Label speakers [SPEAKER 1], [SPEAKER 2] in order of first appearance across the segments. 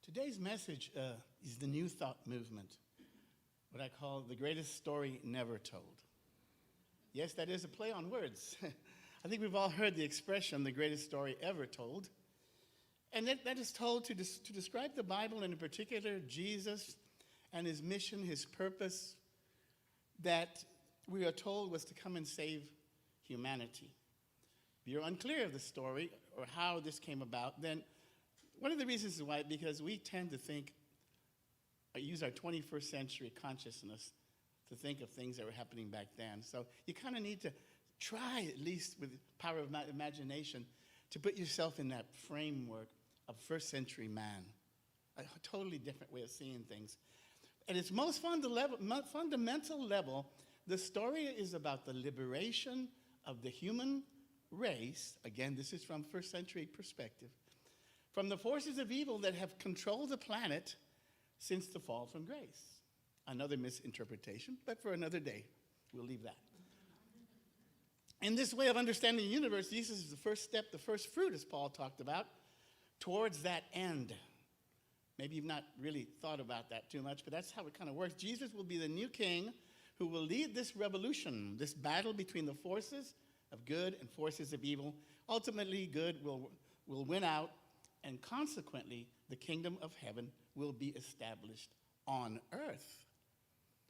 [SPEAKER 1] Today's message is the New Thought movement, what I call the greatest story never told. Yes, that is a play on words. I think we've all heard the expression, the greatest story ever told. And that is told to describe the Bible, and in particular, Jesus and his mission, his purpose, that we are told was to come and save humanity. If you're unclear of the story or how this came about, then one of the reasons is why, because we tend to think, use our 21st century consciousness to think of things that were happening back then. So you kind of need to try, at least with the power of imagination, to put yourself in that framework of first century man, a totally different way of seeing things. At its most fundamental level, the story is about the liberation of the human race. Again, this is from first century perspective, from the forces of evil that have controlled the planet since the fall from grace. Another misinterpretation, but for another day. We'll leave that. In this way of understanding the universe, Jesus is the first step, the first fruit, as Paul talked about, towards that end. Maybe you've not really thought about that too much, but that's how it kind of works. Jesus will be the new king who will lead this revolution, this battle between the forces of good and forces of evil. Ultimately, good will win out, and consequently, the kingdom of heaven will be established on earth.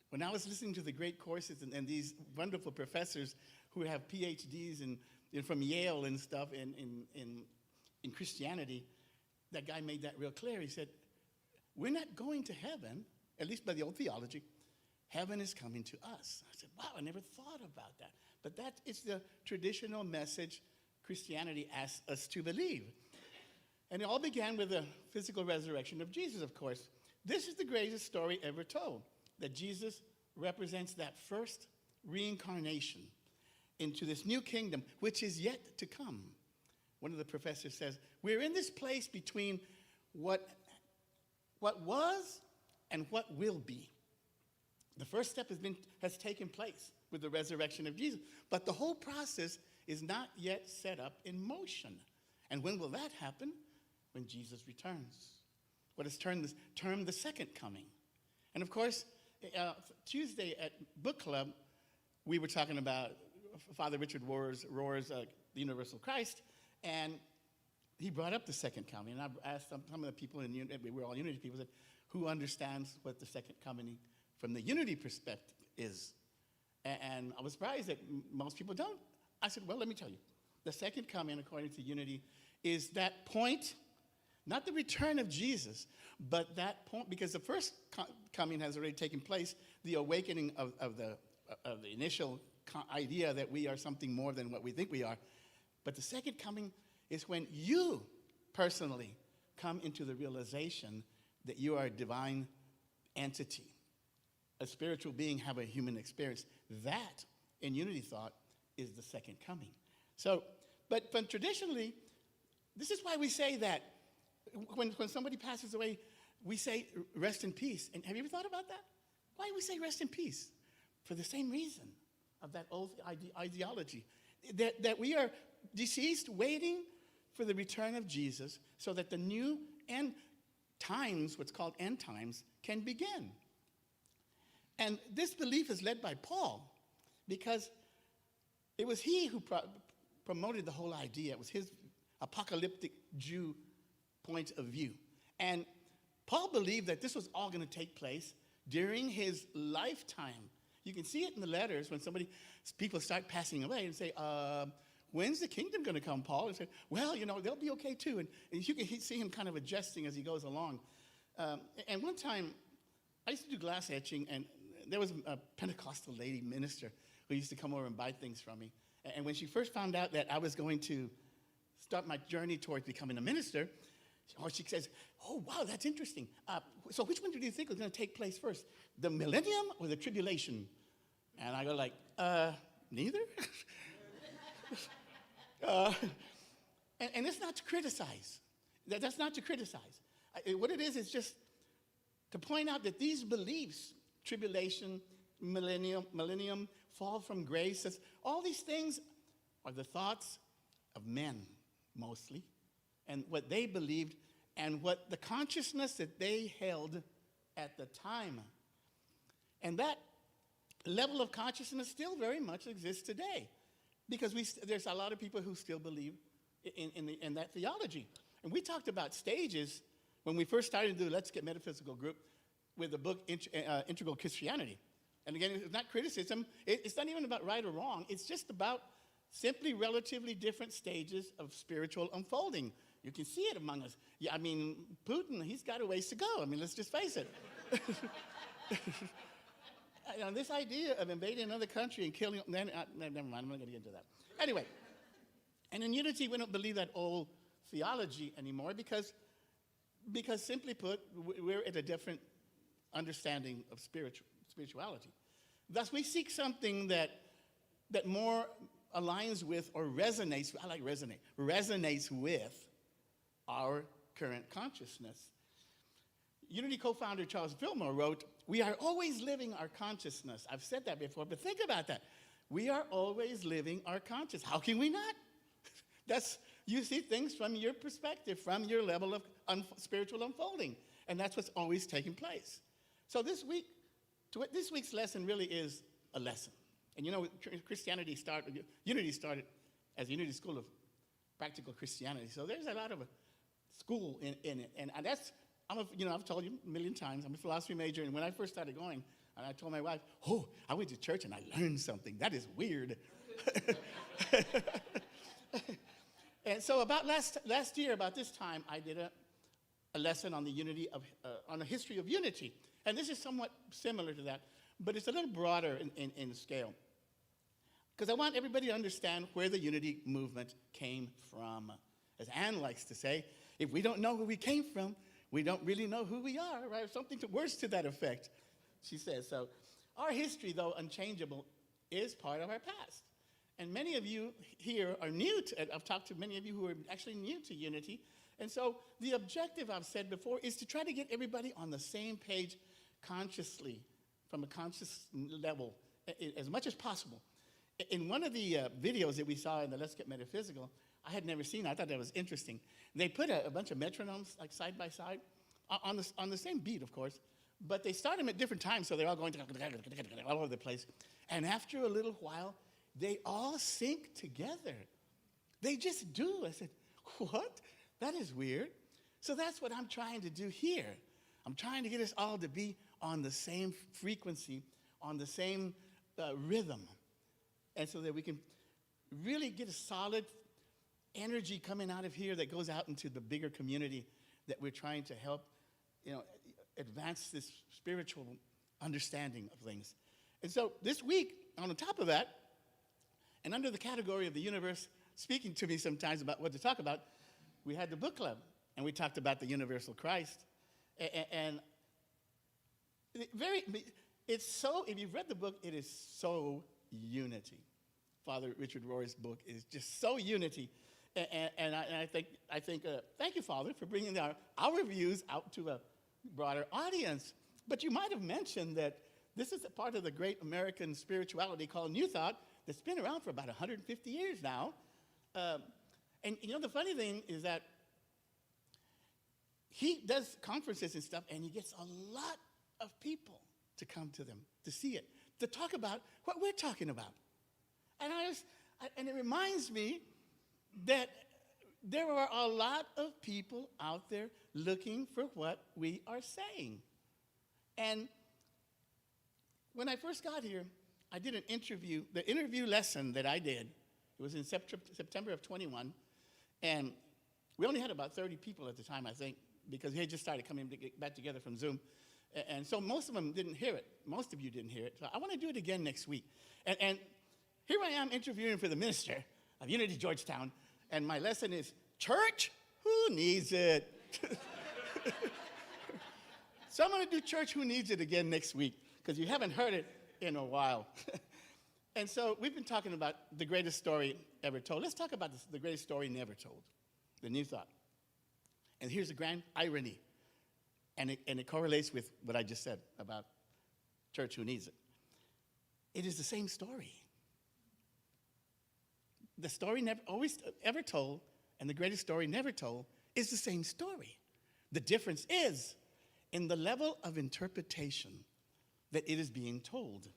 [SPEAKER 1] When I was listening to the great courses and these wonderful professors who have PhDs from Yale and stuff in Christianity, that guy made that real clear. He said, we're not going to heaven, at least by the old theology. Heaven is coming to us. I said, wow, I never thought about that. But that is the traditional message Christianity asks us to believe. And it all began with the physical resurrection of Jesus, of course. This is the greatest story ever told, that Jesus represents that first reincarnation into this new kingdom, which is yet to come. One of the professors says, we're in this place between what was and what will be. The first step has taken place with the resurrection of Jesus, but the whole process is not yet set up in motion. And when will that happen? When Jesus returns. What is termed the second coming. And of course, Tuesday at book club, we were talking about Father Richard Rohr's The Universal Christ, and he brought up the second coming. And I asked some of the people in Unity, we're all Unity people, said, who understands what the second coming from the Unity perspective is? And I was surprised that most people don't. I said, well, let me tell you. The second coming, according to Unity, is that point, not the return of Jesus, but that point, because the first coming has already taken place, the awakening of the initial idea that we are something more than what we think we are. But the second coming is when you personally come into the realization that you are a divine entity, a spiritual being, have a human experience. That, in Unity thought, is the second coming. So, but traditionally, this is why we say that when somebody passes away, we say, rest in peace. And have you ever thought about that? Why do we say rest in peace? For the same reason of that old ideology. That we are deceased, waiting for the return of Jesus so that the new end times, what's called end times, can begin. And this belief is led by Paul, because it was he who promoted the whole idea. It was his apocalyptic Jew point of view. And Paul believed that this was all going to take place during his lifetime. You can see it in the letters when people start passing away and say, when's the kingdom going to come, Paul? And say, well, they'll be okay too. And you can see him kind of adjusting as he goes along. And one time, I used to do glass etching, and there was a Pentecostal lady minister who used to come over and buy things from me. And when she first found out that I was going to start my journey towards becoming a minister, she says, oh, wow, that's interesting. So which one do you think is going to take place first, the millennium or the tribulation? And I go like, neither? And it's not to criticize. That's not to criticize. What it is just to point out that these beliefs, tribulation, millennium, fall from grace, all these things are the thoughts of men, mostly, and what they believed and what the consciousness that they held at the time. And that level of consciousness still very much exists today, because there's a lot of people who still believe in that theology. And we talked about stages when we first started to do Let's Get Metaphysical group with the book Integral Christianity. And again, it's not criticism. It's not even about right or wrong. It's just about simply relatively different stages of spiritual unfolding. You can see it among us. Yeah, I mean, Putin, he's got a ways to go. I mean, let's just face it. You know, this idea of invading another country and killing, never mind, I'm not going to get into that. Anyway, and in unity, we don't believe that old theology anymore because simply put, we're at a different understanding of spirituality. Thus, we seek something that more aligns with or resonates, I like resonate, resonates with our current consciousness. Unity co-founder Charles Fillmore wrote, "We are always living our consciousness." I've said that before, but think about that. We are always living our consciousness. How can we not? You see things from your perspective, from your level of spiritual unfolding, and that's what's always taking place. So this week's lesson really is a lesson. And you know, Unity started as a Unity School of Practical Christianity. So there's a lot of school in it, and that's. I've told you a million times, I'm a philosophy major, and when I first started going, and I told my wife, "Oh, I went to church and I learned something. That is weird." And so about last year, about this time, I did a lesson on on the history of unity, and this is somewhat similar to that, but it's a little broader in scale, because I want everybody to understand where the unity movement came from. As Anne likes to say, if we don't know where we came from, we don't really know who we are, right? Something worse to that effect, she says. So our history, though unchangeable, is part of our past. And many of you here are new to, I've talked to many of you who are actually new to unity. And so the objective, I've said before, is to try to get everybody on the same page consciously, from a conscious level, as much as possible. In one of the videos that we saw in the Let's Get Metaphysical, I had never seen it. I thought that was interesting. They put a bunch of metronomes like side by side on the same beat, of course, but they start them at different times, so they're all going all over the place. And after a little while, they all sync together. They just do. I said, what? That is weird. So that's what I'm trying to do here. I'm trying to get us all to be on the same frequency, on the same rhythm, and so that we can really get a solid energy coming out of here that goes out into the bigger community that we're trying to help, advance this spiritual understanding of things. And so this week, on the top of that, and under the category of the universe speaking to me sometimes about what to talk about, we had the book club, and we talked about the universal Christ. And it's so, if you've read the book, it is so unity. Father Richard Rohr's book is just so unity. And I think thank you, Father, for bringing our views out to a broader audience. But you might have mentioned that this is a part of the great American spirituality called New Thought that's been around for about 150 years now. And the funny thing is that he does conferences and stuff, and he gets a lot of people to come to them, to see it, to talk about what we're talking about. And it reminds me that there are a lot of people out there looking for what we are saying. And when I first got here, I did an interview. The interview lesson that I did, it was in September of 21, and we only had about 30 people at the time, I think, because we had just started coming back together from Zoom. And so most of them didn't hear it. Most of you didn't hear it. So I want to do it again next week. And here I am interviewing for the minister of Unity Georgetown, and my lesson is, church? Who needs it? So I'm going to do church, who needs it again next week, because you haven't heard it in a while. And so we've been talking about the greatest story ever told. Let's talk about the greatest story never told, the New Thought. And here's the grand irony, and it correlates with what I just said about church, who needs it. It is the same story. The story never always ever told, and the greatest story never told, is the same story. The difference is in the level of interpretation that it is being told.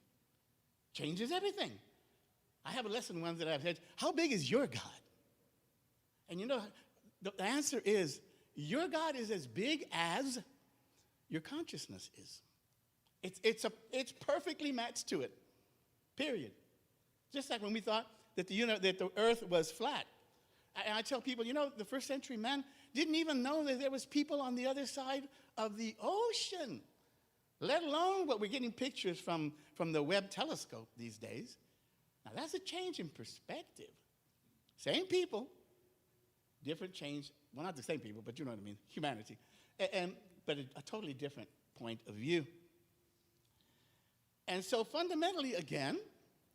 [SPEAKER 1] Changes everything. I have a lesson once that I've said, how big is your God? And you know, the answer is, your God is as big as your consciousness is. It's perfectly matched to it, period. Just like when we thought that the earth was flat. And I tell people, the first century man didn't even know that there was people on the other side of the ocean, let alone what we're getting pictures from the Webb telescope these days. Now, that's a change in perspective. Same people, different change. Well, not the same people, but you know what I mean, humanity. But a totally different point of view. And so fundamentally, again,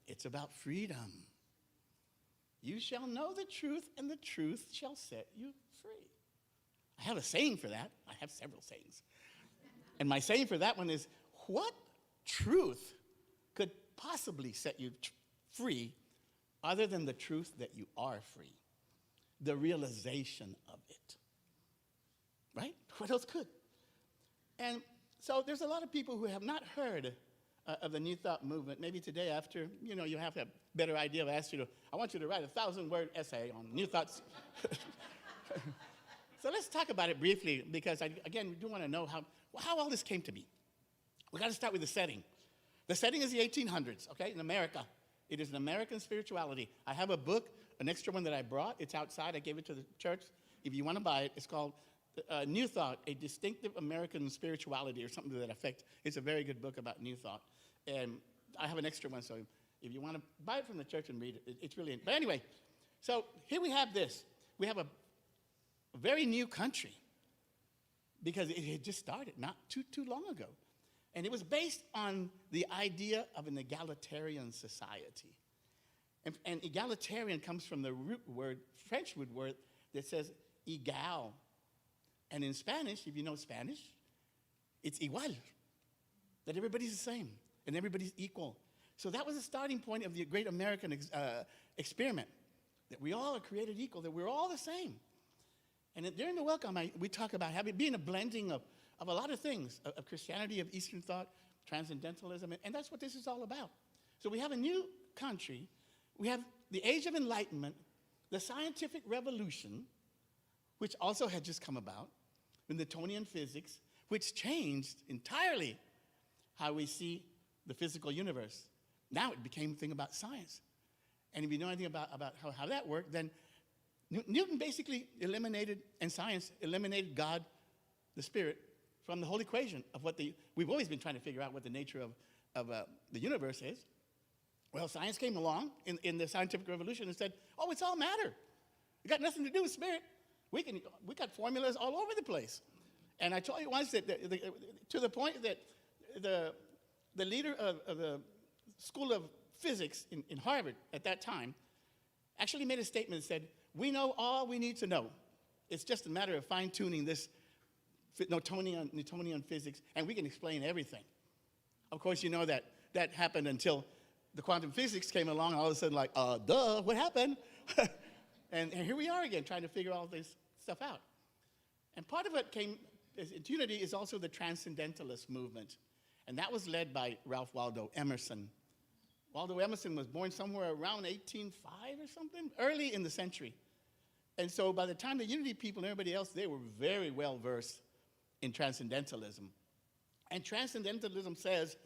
[SPEAKER 1] it's about freedom. You shall know the truth, and the truth shall set you free. I have a saying for that. I have several sayings. And my saying for that one is, what truth could possibly set you free other than the truth that you are free? The realization of it. Right? What else could? And so there's a lot of people who have not heard of the New Thought movement. Maybe today after, you have a better idea. I want you to write a 1,000-word essay on New Thoughts. So let's talk about it briefly, because again, we do want to know how all this came to be. We got to start with the setting. The setting is the 1800s, okay, in America. It is an American spirituality. I have a book, an extra one that I brought. It's outside. I gave it to the church. If you want to buy it, it's called New Thought, A Distinctive American Spirituality, or something to that effect. It's a very good book about New Thought. And I have an extra one, so if you want to buy it from the church and read it, it's really, but anyway, so here we have this. We have a very new country, because it had just started not too long ago. And it was based on the idea of an egalitarian society. And egalitarian comes from the root word, French root word, that says igual. And in Spanish, if you know Spanish, it's igual, that everybody's the same and everybody's equal. So that was the starting point of the great American experiment, that we all are created equal, that we're all the same. And during the welcome, we talk about being a blending of a lot of things, of Christianity, of Eastern thought, transcendentalism, and that's what this is all about. So we have a new country. We have the Age of Enlightenment, the scientific revolution, which also had just come about, with Newtonian physics, which changed entirely how we see the physical universe. Now it became a thing about science. And if you know anything about how that worked, then Newton basically eliminated, and science eliminated God, the Spirit, from the whole equation of we've always been trying to figure out what the nature of the universe is. Well, science came along in the scientific revolution and said, oh, it's all matter. It got nothing to do with spirit. We got formulas all over the place. And I told you once that to the point that the leader of the School of Physics in Harvard at that time actually made a statement that said, we know all we need to know. It's just a matter of fine-tuning this Newtonian physics, and we can explain everything. Of course, you know that happened until the quantum physics came along, all of a sudden like, duh, what happened? and here we are again, trying to figure all this stuff out. And part of what came into unity is also the transcendentalist movement. And that was led by Ralph Waldo Emerson. Waldo Emerson was born somewhere around 1805 or something, early in the century. And so by the time the unity people and everybody else, they were very well versed in transcendentalism. And transcendentalism says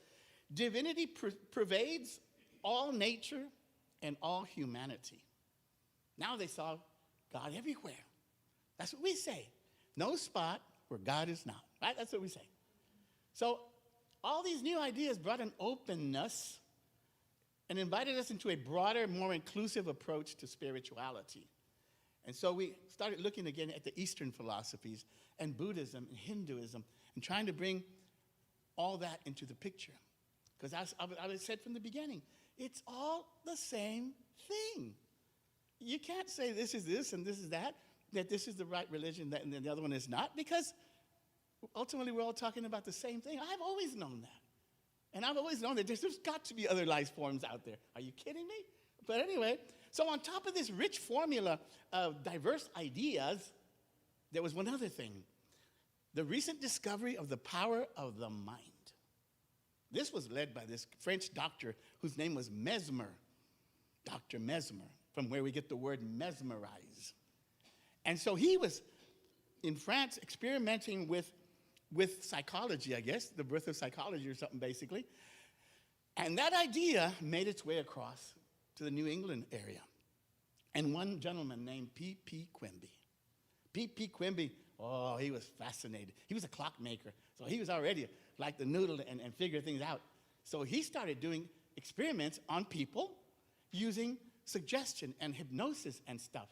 [SPEAKER 1] divinity pervades all nature and all humanity. Now they saw God everywhere. That's what we say. No spot where God is not. Right? That's what we say. So all these new ideas brought an openness and invited us into a broader, more inclusive approach to spirituality. And so we started looking again at the Eastern philosophies and Buddhism and Hinduism and trying to bring all that into the picture. Because as I said from the beginning, it's all the same thing. You can't say this is this and this is that this is the right religion and the other one is not, because ultimately we're all talking about the same thing. I've always known that. And I've always known that there's got to be other life forms out there. Are you kidding me? But anyway, so on top of this rich formula of diverse ideas, there was one other thing. The recent discovery of the power of the mind. This was led by this French doctor whose name was Mesmer, Dr. Mesmer, from where we get the word mesmerize. And so he was in France experimenting with psychology, I guess, the birth of psychology or something basically. And that idea made its way across to the New England area. And one gentleman named P.P. Quimby. P.P. Quimby, oh, he was fascinated. He was a clockmaker, so he was already like the noodle and figure things out. So he started doing experiments on people using suggestion and hypnosis and stuff.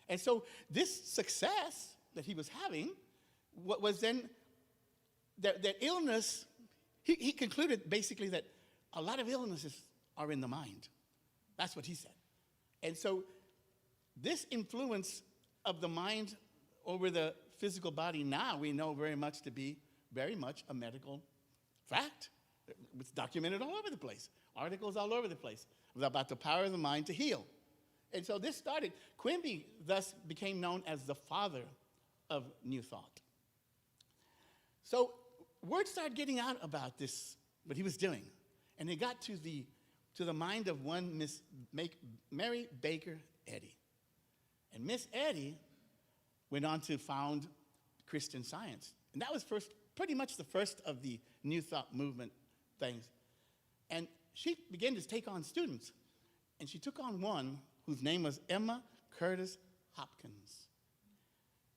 [SPEAKER 1] And so this success that he was having was then that illness, he concluded basically that a lot of illnesses are in the mind. That's what he said. And so this influence of the mind over the physical body now we know very much to be very much a medical fact. It's documented all over the place. Articles all over the place about the power of the mind to heal. And so this started. Quimby thus became known as the father of New Thought. So word started getting out about this, what he was doing. And it got to the mind of one Miss Mary Baker Eddy. And Miss Eddy went on to found Christian Science. And that was pretty much the first of the New Thought movement things. And she began to take on students. And she took on one whose name was Emma Curtis Hopkins.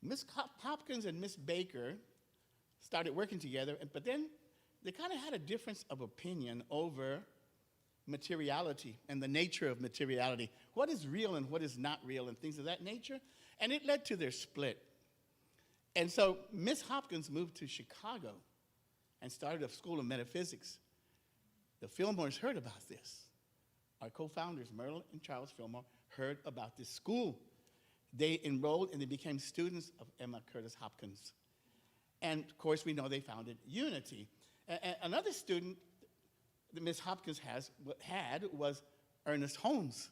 [SPEAKER 1] Miss Hopkins and Miss Baker started working together, but then they kind of had a difference of opinion over materiality and the nature of materiality. What is real and what is not real and things of that nature. And it led to their split. And so Miss Hopkins moved to Chicago and started a school of metaphysics. The Fillmores heard about this. Our co-founders, Merle and Charles Fillmore, heard about this school. They enrolled and they became students of Emma Curtis Hopkins. And of course, we know they founded Unity. Another student that Miss Hopkins had was Ernest Holmes.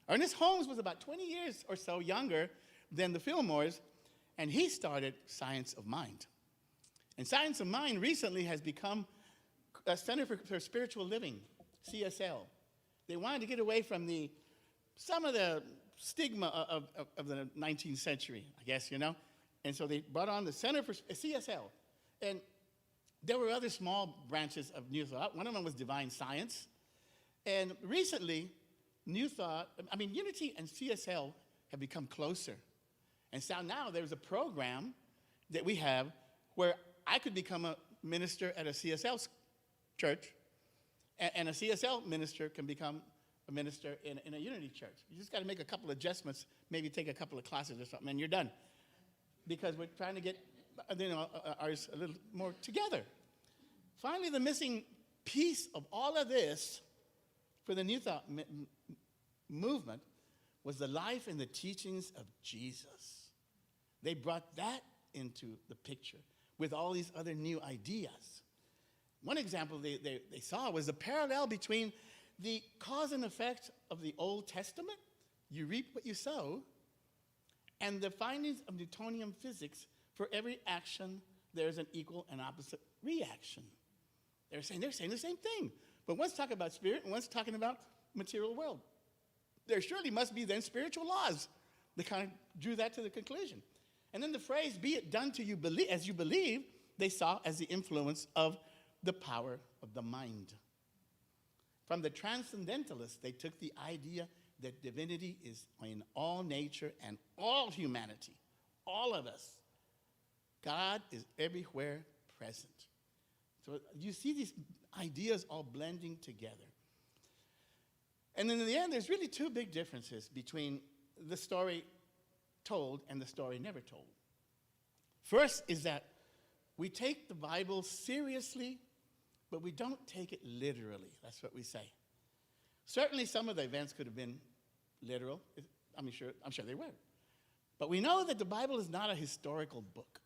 [SPEAKER 1] Ernest Holmes was about 20 years or so younger than the Fillmores, and he started Science of Mind. And Science of Mind recently has become a Center for Spiritual Living, CSL. They wanted to get away from some of the stigma of the 19th century, I guess, you know. And so they brought on the Center for CSL. And there were other small branches of New Thought. One of them was Divine Science. And recently, Unity and CSL have become closer. And so now there's a program that we have where I could become a minister at a CSL church, and a CSL minister can become a minister in a Unity church. You just got to make a couple adjustments, maybe take a couple of classes or something, and you're done. Because we're trying to get ours a little more together. Finally, the missing piece of all of this for the New Thought movement was the life and the teachings of Jesus. They brought that into the picture with all these other new ideas. One example they saw was the parallel between the cause and effect of the Old Testament, you reap what you sow, and the findings of Newtonian physics. For every action, there's an equal and opposite reaction. They're saying the same thing. But one's talking about spirit and one's talking about material world. There surely must be then spiritual laws. They kind of drew that to the conclusion. And then the phrase, be it done to you as you believe, they saw as the influence of the power of the mind. From the transcendentalists, they took the idea that divinity is in all nature and all humanity, all of us. God is everywhere present. So you see these ideas all blending together. And then in the end, there's really two big differences between the story told and the story never told. First is that we take the Bible seriously, but we don't take it literally. That's what we say. Certainly some of the events could have been literal. I'm sure they were. But we know that the Bible is not a historical book.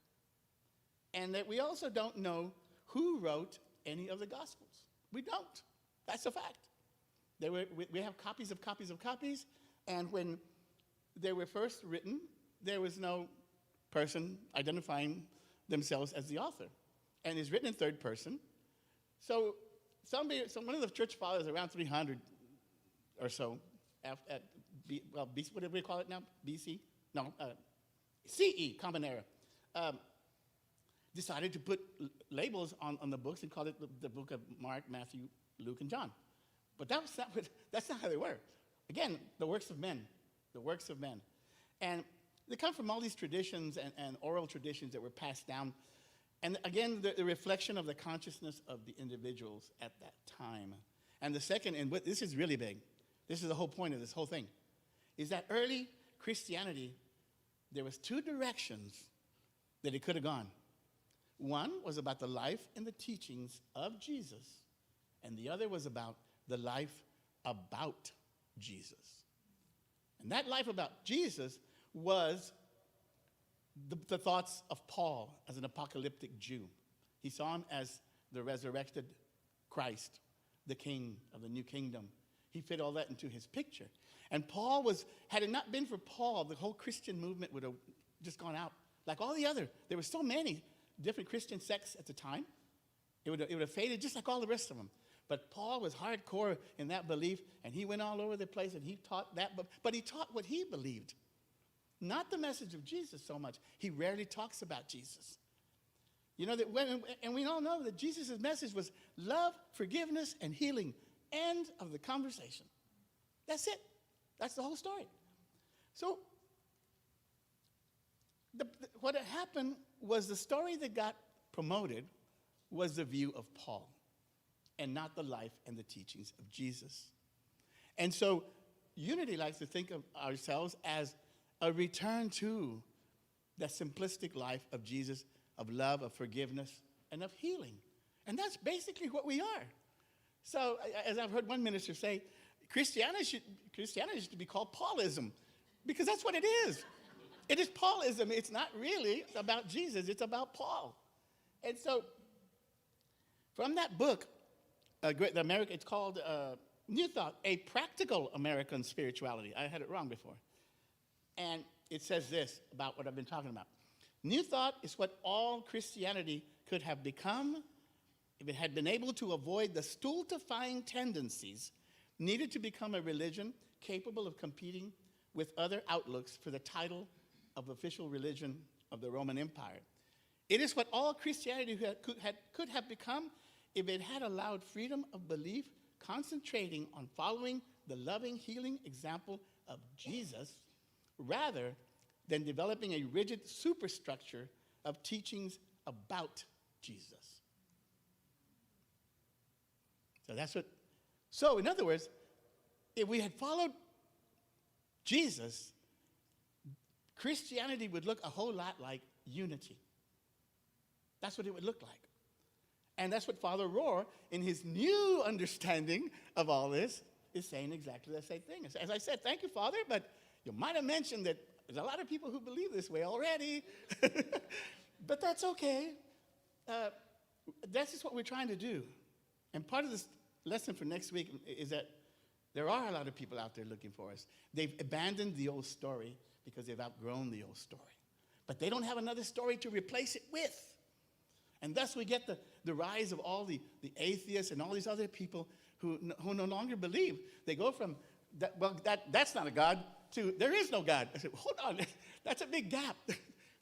[SPEAKER 1] And that we also don't know who wrote any of the Gospels. We don't. That's a fact. We have copies of copies of copies, and when they were first written, there was no person identifying themselves as the author. And it's written in third person. So one of the church fathers around 300 or so, what do we call it now? BC? No, CE, Common Era. Decided to put labels on the books and call it the book of Mark, Matthew, Luke, and John. But that's not how they were. Again, the works of men, the works of men. And they come from all these traditions and oral traditions that were passed down. And again, the reflection of the consciousness of the individuals at that time. And the second, and this is really big, this is the whole point of this whole thing, is that early Christianity, there was two directions that it could have gone. One was about the life and the teachings of Jesus, and the other was about the life about Jesus. And that life about Jesus was the thoughts of Paul as an apocalyptic Jew. He saw him as the resurrected Christ, the king of the new kingdom. He fit all that into his picture. And Paul had it not been for Paul, the whole Christian movement would have just gone out. Like all the other, there were so many different Christian sects at the time. It would have faded just like all the rest of them. But Paul was hardcore in that belief, and he went all over the place, and he taught that, but he taught what he believed. Not the message of Jesus so much. He rarely talks about Jesus. You know, and we all know that Jesus' message was love, forgiveness, and healing. End of the conversation. That's it. That's the whole story. So what had happened was the story that got promoted was the view of Paul and not the life and the teachings of Jesus. And so Unity likes to think of ourselves as a return to that simplistic life of Jesus, of love, of forgiveness, and of healing. And that's basically what we are. So, as I've heard one minister say, Christianity should be called Paulism, because that's what it is. It is Paulism. It's not really about Jesus. It's about Paul. And so, from that book, it's called New Thought, A Practical American Spirituality. I had it wrong before. And it says this about what I've been talking about. New Thought is what all Christianity could have become if it had been able to avoid the stultifying tendencies needed to become a religion capable of competing with other outlooks for the title of official religion of the Roman Empire. It is what all Christianity could have become if it had allowed freedom of belief, concentrating on following the loving, healing example of Jesus, rather than developing a rigid superstructure of teachings about Jesus. So in other words, if we had followed Jesus, Christianity would look a whole lot like Unity. That's what it would look like. And that's what Father Rohr, in his new understanding of all this, is saying exactly the same thing. As I said, thank you, Father, but you might have mentioned that there's a lot of people who believe this way already. But that's okay. That's just what we're trying to do. And part of this lesson for next week is that there are a lot of people out there looking for us. They've abandoned the old story because they've outgrown the old story. But they don't have another story to replace it with. And thus we get the rise of all the atheists and all these other people who no longer believe. They go from, that's not a God, to there is no God. I said, hold on, that's a big gap.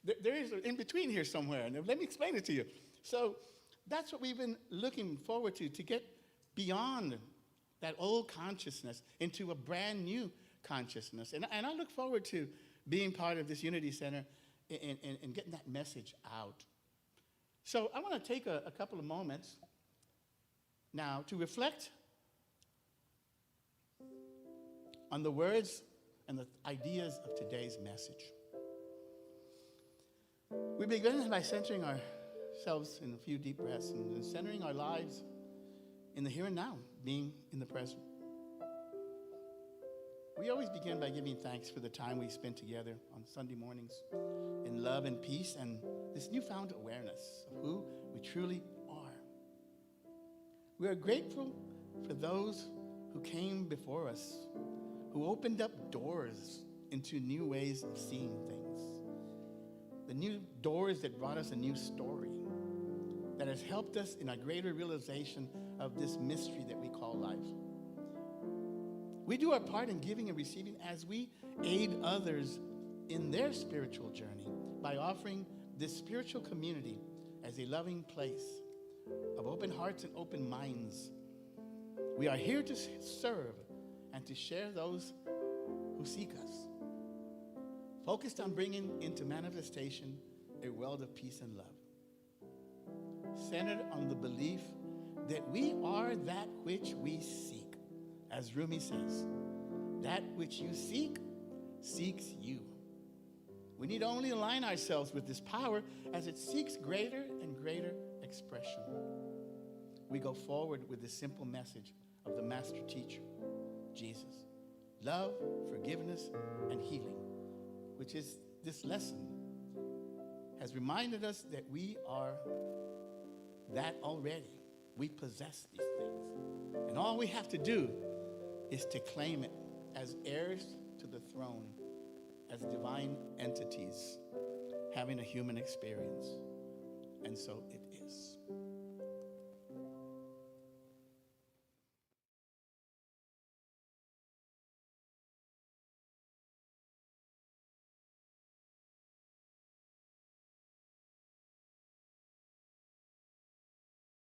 [SPEAKER 1] There is an in-between here somewhere, and let me explain it to you. So that's what we've been looking forward to get beyond that old consciousness into a brand new consciousness. And I look forward to being part of this Unity Center and getting that message out. So I want to take a couple of moments now to reflect on the words and the ideas of today's message. We begin by centering ourselves in a few deep breaths and centering our lives in the here and now, being in the present. We always begin by giving thanks for the time we spend together on Sunday mornings in love and peace and this newfound awareness of who we truly are. We are grateful for those who came before us, who opened up doors into new ways of seeing things. the new doors that brought us a new story, that has helped us in a greater realization of this mystery that we call life. We do our part in giving and receiving as we aid others in their spiritual journey by offering this spiritual community as a loving place of open hearts and open minds. We are here to serve and to share those who seek us, focused on bringing into manifestation a world of peace and love, centered on the belief that we are that which we seek. As Rumi says, that which you seek, seeks you. We need only align ourselves with this power as it seeks greater and greater expression. We go forward with the simple message of the master teacher, Jesus. Love, forgiveness, and healing, which is this lesson, has reminded us that we are that already. We possess these things. And all we have to do is to claim it as heirs to the throne, as divine entities having a human experience. And so it is.